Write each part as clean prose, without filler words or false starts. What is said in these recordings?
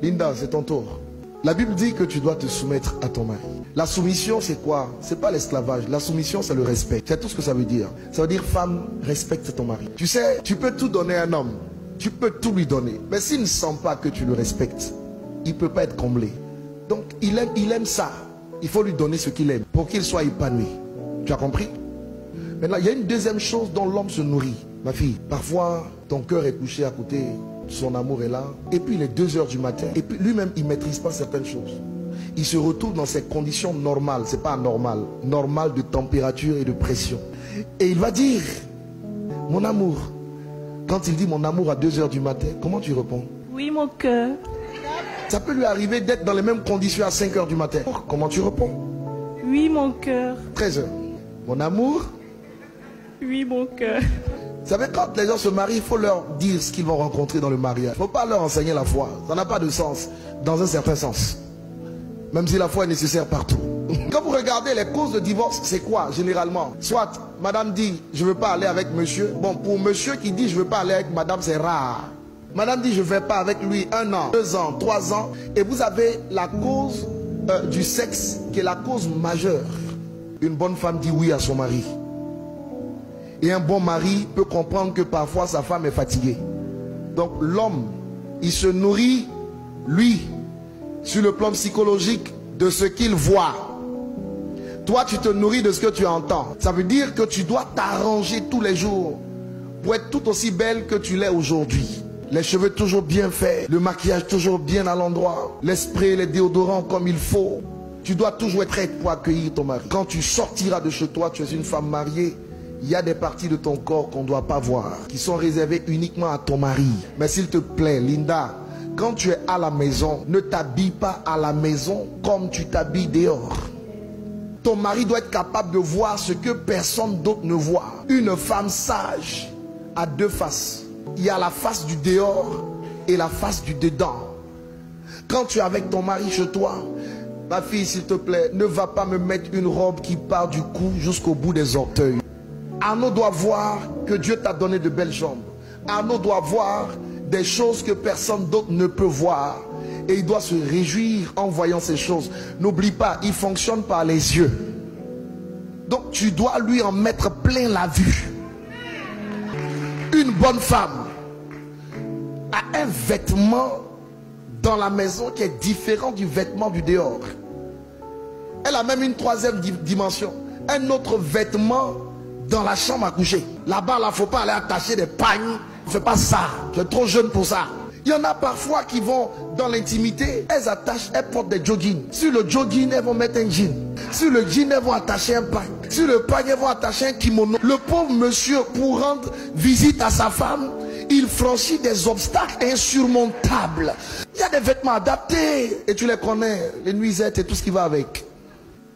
Linda, c'est ton tour. La Bible dit que tu dois te soumettre à ton mari. La soumission, c'est quoi? C'est pas l'esclavage. La soumission, c'est le respect. C'est tout ce que ça veut dire. Ça veut dire, femme, respecte ton mari. Tu sais, tu peux tout donner à un homme. Tu peux tout lui donner. Mais s'il ne sent pas que tu le respectes, il ne peut pas être comblé. Donc, il aime ça. Il faut lui donner ce qu'il aime pour qu'il soit épanoui. Tu as compris? Maintenant, il y a une deuxième chose dont l'homme se nourrit. Ma fille, parfois, ton cœur est couché à côté, son amour est là, et puis il est 2 heures du matin, et puis lui-même, il ne maîtrise pas certaines choses. Il se retrouve dans ses conditions normales, c'est pas anormal, normal de température et de pression. Et il va dire, mon amour. Quand il dit mon amour à 2 heures du matin, comment tu réponds? Oui, mon cœur. Ça peut lui arriver d'être dans les mêmes conditions à 5 heures du matin. Comment tu réponds? Oui, mon cœur. 13 heures. Mon amour? Oui, mon cœur. Vous savez, quand les gens se marient, il faut leur dire ce qu'ils vont rencontrer dans le mariage. Il ne faut pas leur enseigner la foi. Ça n'a pas de sens, dans un certain sens. Même si la foi est nécessaire partout. Quand vous regardez les causes de divorce, c'est quoi généralement? Soit madame dit, je ne veux pas aller avec monsieur. Bon, pour monsieur qui dit, je ne veux pas aller avec madame, c'est rare. Madame dit, je ne vais pas avec lui 1 an, 2 ans, 3 ans. Et vous avez la cause du sexe qui est la cause majeure. Une bonne femme dit oui à son mari. Et un bon mari peut comprendre que parfois sa femme est fatiguée. Donc l'homme, il se nourrit, lui, sur le plan psychologique, de ce qu'il voit. Toi, tu te nourris de ce que tu entends. Ça veut dire que tu dois t'arranger tous les jours pour être tout aussi belle que tu l'es aujourd'hui. Les cheveux toujours bien faits, le maquillage toujours bien à l'endroit, les sprays, les déodorants comme il faut. Tu dois toujours être prête pour accueillir ton mari. Quand tu sortiras de chez toi, tu es une femme mariée. Il y a des parties de ton corps qu'on ne doit pas voir, qui sont réservées uniquement à ton mari. Mais s'il te plaît, Linda, quand tu es à la maison, ne t'habille pas à la maison comme tu t'habilles dehors. Ton mari doit être capable de voir ce que personne d'autre ne voit. Une femme sage a 2 faces. Il y a la face du dehors et la face du dedans. Quand tu es avec ton mari chez toi, ma fille, s'il te plaît, ne va pas me mettre une robe qui part du cou jusqu'au bout des orteils. Arnaud doit voir que Dieu t'a donné de belles jambes. Arnaud doit voir des choses que personne d'autre ne peut voir. Et il doit se réjouir en voyant ces choses. N'oublie pas, il fonctionne par les yeux. Donc tu dois lui en mettre plein la vue. Une bonne femme a un vêtement dans la maison qui est différent du vêtement du dehors. Elle a même une 3e dimension. Un autre vêtement dans la chambre à coucher. Là-bas, il ne faut pas aller attacher des pagnes. Ne fais pas ça. Tu es trop jeune pour ça. Il y en a parfois qui vont dans l'intimité. Elles portent des joggings. Sur le jogging, elles vont mettre un jean. Sur le jean, elles vont attacher un pagne. Sur le pagne, elles vont attacher un kimono. Le pauvre monsieur, pour rendre visite à sa femme, il franchit des obstacles insurmontables. Il y a des vêtements adaptés. Et tu les connais. Les nuisettes et tout ce qui va avec.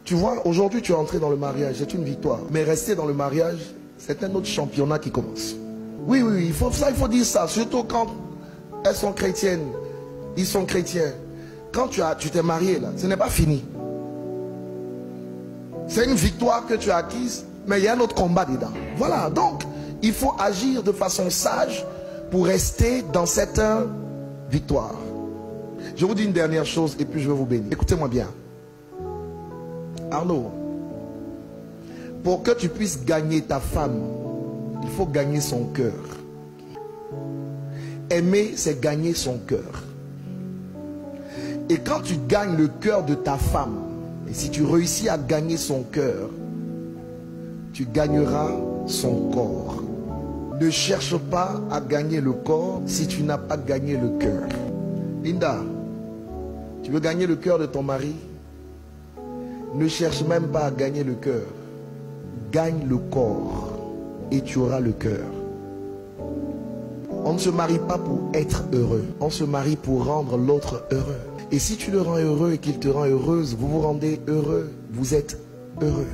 Tu vois, aujourd'hui tu es entré dans le mariage, c'est une victoire. Mais rester dans le mariage, c'est un autre championnat qui commence. Oui, il faut dire ça. Surtout quand elles sont chrétiennes, ils sont chrétiens. Quand tu t'es marié là, ce n'est pas fini. C'est une victoire que tu as acquise, mais il y a un autre combat dedans. Voilà, donc il faut agir de façon sage pour rester dans cette victoire. Je vous dis une dernière chose et puis je vais vous bénir. Écoutez-moi bien. Arnaud, pour que tu puisses gagner ta femme, il faut gagner son cœur. Aimer, c'est gagner son cœur. Et quand tu gagnes le cœur de ta femme, et si tu réussis à gagner son cœur, tu gagneras son corps. Ne cherche pas à gagner le corps si tu n'as pas gagné le cœur. Linda, tu veux gagner le cœur de ton mari? Ne cherche même pas à gagner le cœur. Gagne le corps et tu auras le cœur. On ne se marie pas pour être heureux. On se marie pour rendre l'autre heureux. Et si tu le rends heureux et qu'il te rend heureuse, vous vous rendez heureux. Vous êtes heureux.